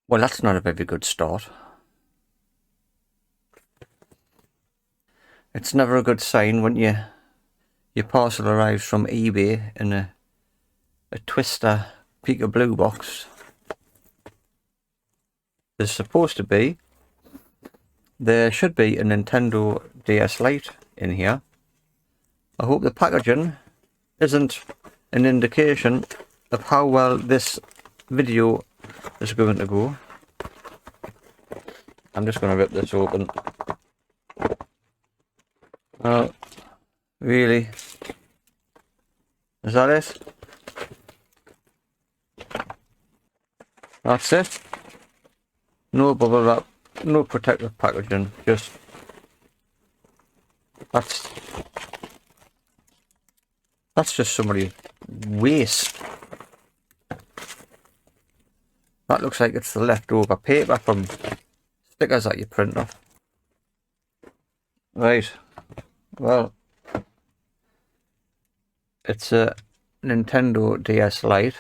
Well, that's not a very good start. It's never a good sign when your parcel arrives from eBay in a twister Pika Blue box. There should be a Nintendo DSlite in here. I hope the packaging isn't an indication of how well this video is going to go. I'm just going to rip this open. Oh, really? Is that it? That's it? No bubble wrap, no protective packaging, just... That's just somebody's waste. That looks like it's the leftover paper from stickers that you print off. Right, well, it's a Nintendo DSlite,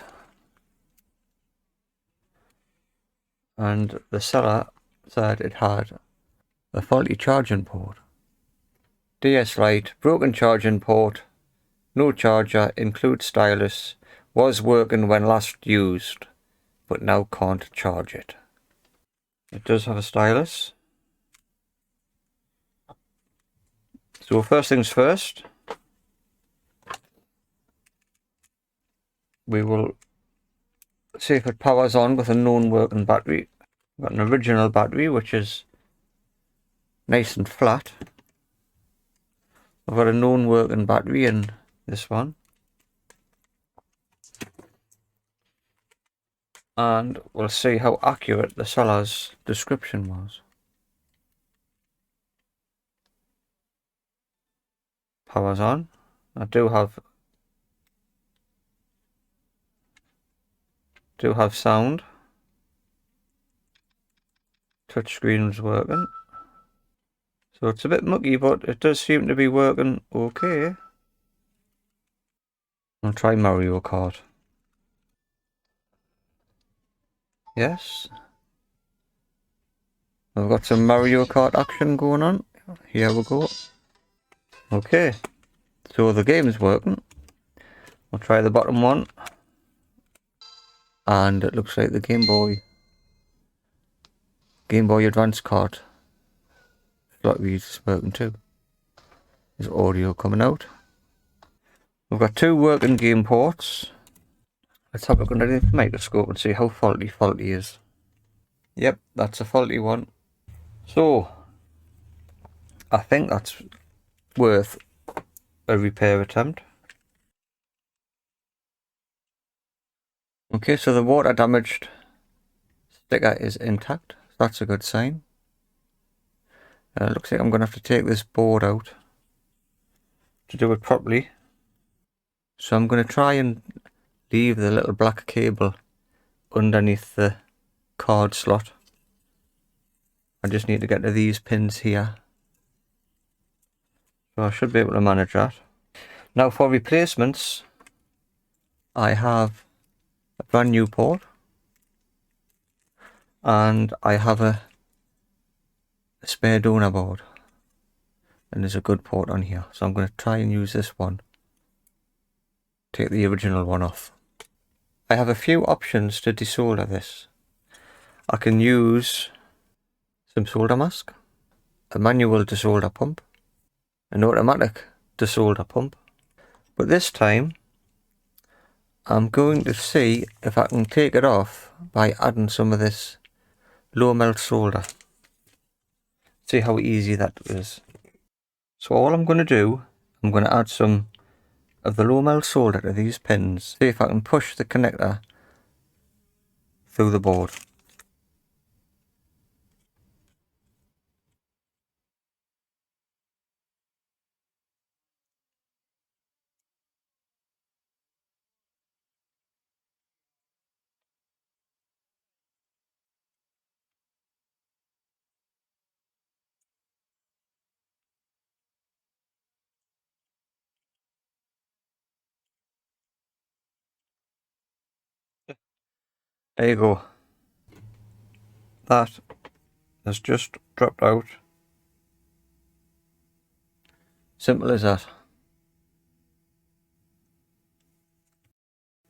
and the seller said it had a faulty charging port. DSlite, broken charging port, no charger, includes stylus, was working when last used, but now can't charge it. It does have a stylus. So first things first, we will see if it powers on with a known working battery. We've got an original battery which is nice and flat. I've got a known working battery in this one. And we'll see how accurate the seller's description was. Powers on. I do have sound. Touchscreen's working. So it's a bit mucky, but it does seem to be working okay. I'll try Mario Kart. Yes. I've got some Mario Kart action going on. Here we go. Okay. So the game's working. I'll try the bottom one. And it looks like the Game Boy Advance card is working too. There's audio coming out. We've got two working game ports. Let's have a look under the microscope and see how faulty is. Yep, that's a faulty one. So, I think that's worth a repair attempt. Okay, so the water damaged sticker is intact. That's a good sign. It looks like I'm going to have to take this board out to do it properly. So I'm going to try and leave the little black cable underneath the card slot. I just need to get to these pins here. So I should be able to manage that. Now for replacements, I have a brand new port. And I have a spare donor board. And there's a good port on here. So I'm going to try and use this one. Take the original one off. I have a few options to desolder this. I can use some solder mask, a manual desolder pump, an automatic desolder pump. But this time, I'm going to see if I can take it off by adding some of this low melt solder. See how easy that is. So all I'm going to do, I'm going to add some of the low melt solder to these pins. See if I can push the connector through the board. There you go. that has just dropped out. Simple as that.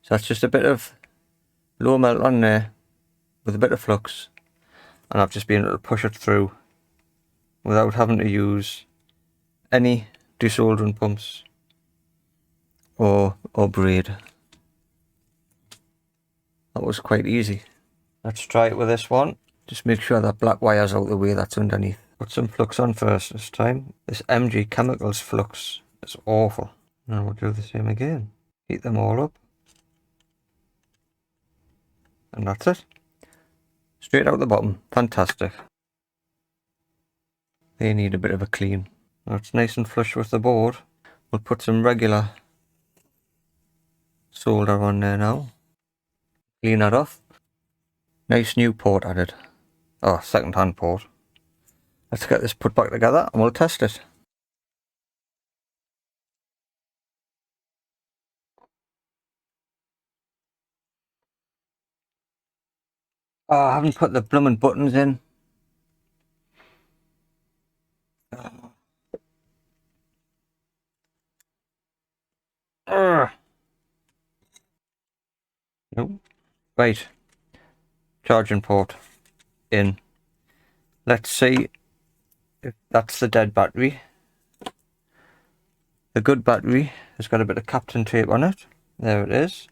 So that's just a bit of low melt on there with a bit of flux, and I've just been able to push it through without having to use any desoldering pumps or braid. That was quite easy. Let's try it with this one. Just make sure that black wire's out the way that's underneath. Put some flux on first this time. This MG Chemicals flux is awful. And we'll do the same again. Heat them all up. And that's it. Straight out the bottom. Fantastic. They need a bit of a clean. Now it's nice and flush with the board. We'll put some regular solder on there now. Clean that off. Nice new port added. Oh, second hand port. Let's get this put back together and we'll test it. Oh, I haven't put the blooming buttons in. Nope. Right. Charging port in. Let's see if that's the dead battery. The good battery has got a bit of Captain tape on it. There it is.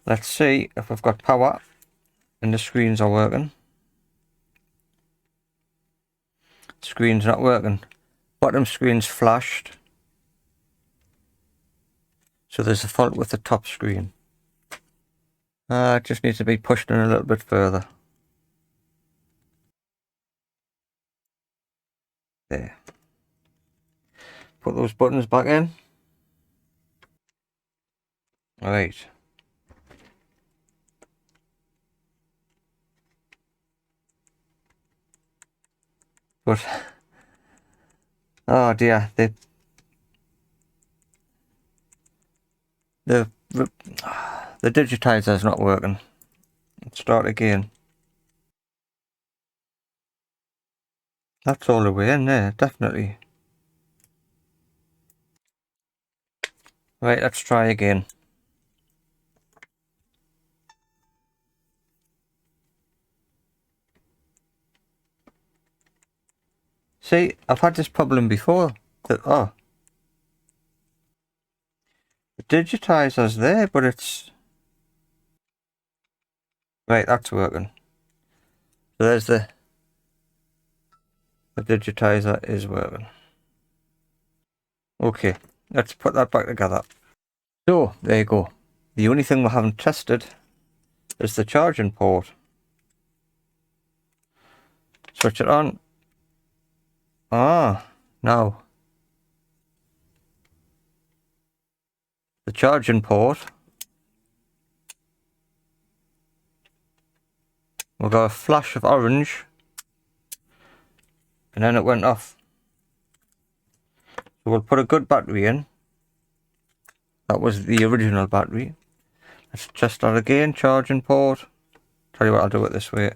Let's see if we've got power and the screens are working. Screen's not working. Bottom screen's flashed. So there's a fault with the top screen. It just needs to be pushed in a little bit further. There. Put those buttons back in. Right. But oh dear, the digitizer is not working. Let's start again. That's all the way in there, definitely. Right, let's try again. See, I've had this problem before. The digitizer's there, but it's... Right, that's working. So there's the digitizer is working. Okay, let's put that back together. So, there you go. The only thing we haven't tested is the charging port. Switch it on. Now. The charging port. We got a flash of orange. And then it went off. So we'll put a good battery in. That was the original battery. Let's test that again. Charging port. Tell you what, I'll do it this way.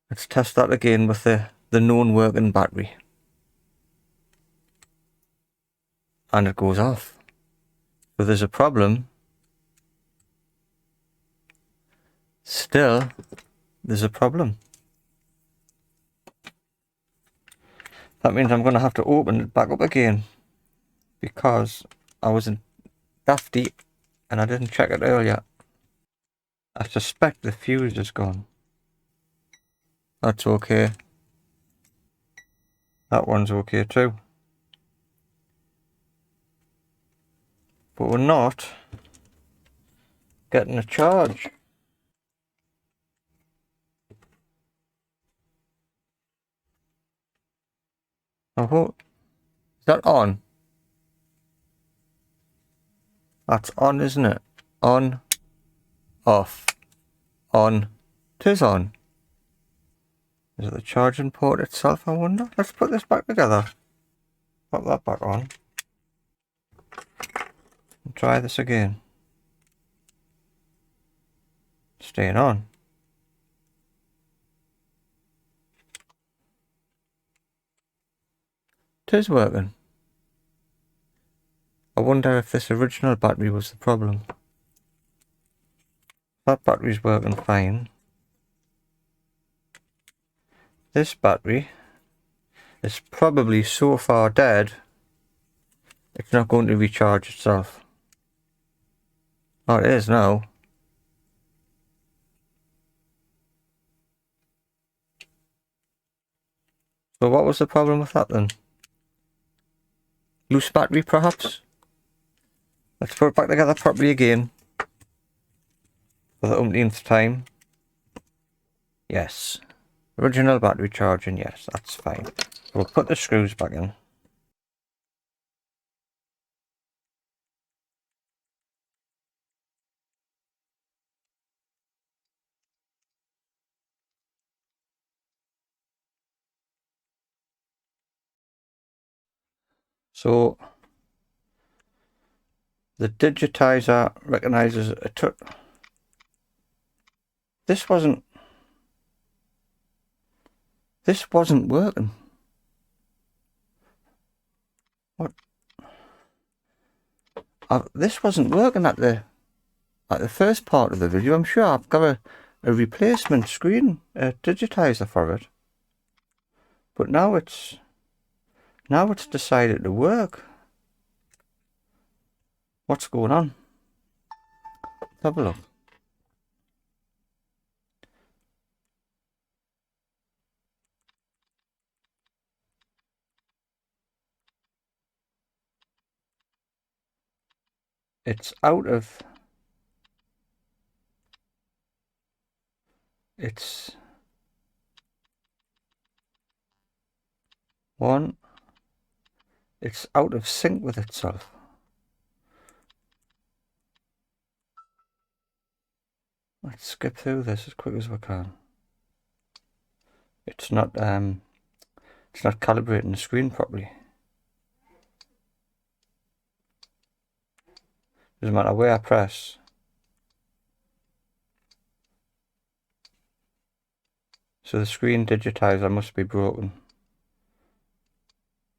Let's test that again with the known working battery. And it goes off. So there's a problem. Still, there's a problem. That means I'm going to have to open it back up again. Because I wasn't daft deep and I didn't check it earlier. I suspect the fuse is gone. That's okay. That one's okay too. But we're not getting a charge. Oh, is that on? That's on, isn't it? On, off, on. It is on. Is it the charging port itself, I wonder? Let's put this back together. Put that back on. And try this again. staying on. It is working. I wonder if this original battery was the problem. That battery's working fine. This battery is probably so far dead, it's not going to recharge itself. Oh, it is now. So what was the problem with that then? Loose battery perhaps? Let's put it back together properly again. For the umpteenth time. Yes. Original battery charging, yes, that's fine. We'll put the screws back in. So the digitizer recognizes a touch. This wasn't working. What? This wasn't working at the first part of the video. I'm sure I've got a replacement screen digitizer for it, but now it's decided to work. What's going on? Let's have a look. It's out of it's out of sync with itself. Let's skip through this as quick as we can. It's not calibrating the screen properly. Doesn't matter where I press. So the screen digitizer must be broken,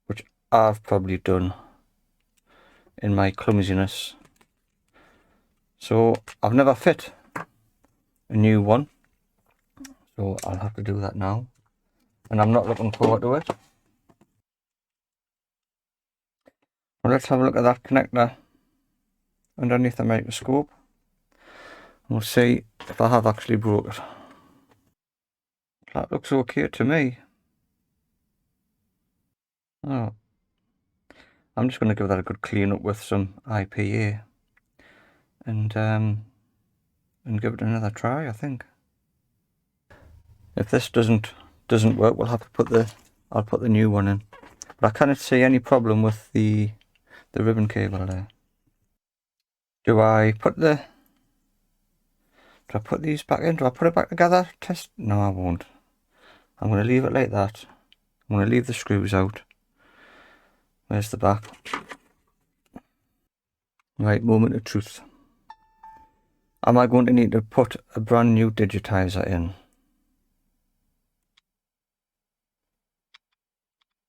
which I've probably done in my clumsiness. So I've never fit a new one, so I'll have to do that now, and I'm not looking forward to it. Well, let's have a look at that connector underneath the microscope. We'll see if I have actually broke it. That looks okay to me. Oh, I'm just going to give that a good clean up with some IPA and give it another try, I think. If this doesn't work, we'll have to I'll put the new one in. But I cannot see any problem with the ribbon cable there. Do I put these back in? Do I put it back together? Test? No, I won't. I'm going to leave it like that. I'm going to leave the screws out. Where's the back? Right, moment of truth. Am I going to need to put a brand new digitizer in?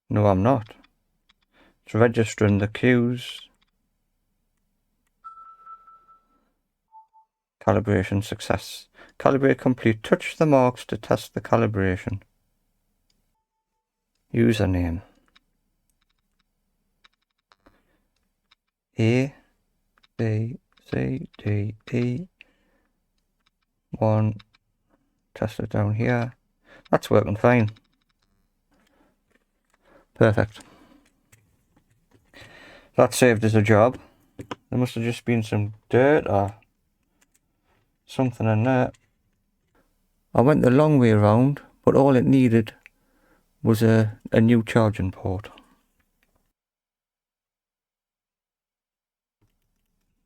No, I'm not. It's registering the cues. Calibration success. Calibrate complete. Touch the marks to test the calibration. Username. A, B, C, D, E. 1. Test it down here. That's working fine. Perfect. That saved us a job. There must have just been some dirt or something in there. I went the long way around, but all it needed was a new charging port.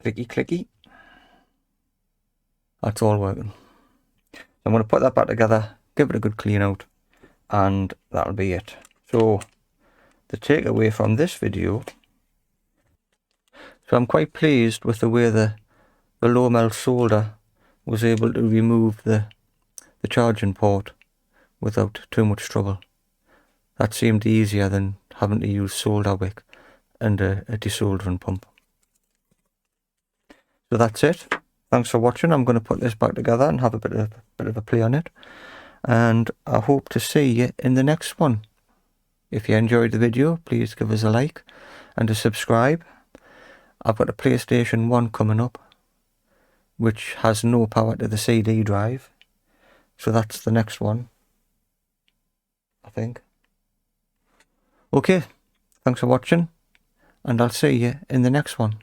Clicky clicky. That's all working. I'm going to put that back together, give it a good clean out, and that'll be it. So the takeaway from this video, so I'm quite pleased with the way the low melt solder was able to remove the charging port without too much trouble. That seemed easier than having to use solder wick and a desoldering pump. So that's it. Thanks for watching. I'm going to put this back together and have a bit of a play on it. And I hope to see you in the next one. If you enjoyed the video, please give us a like and a subscribe. I've got a PlayStation 1 coming up, which has no power to the CD drive. So that's the next one, I think. Okay, thanks for watching, and I'll see you in the next one.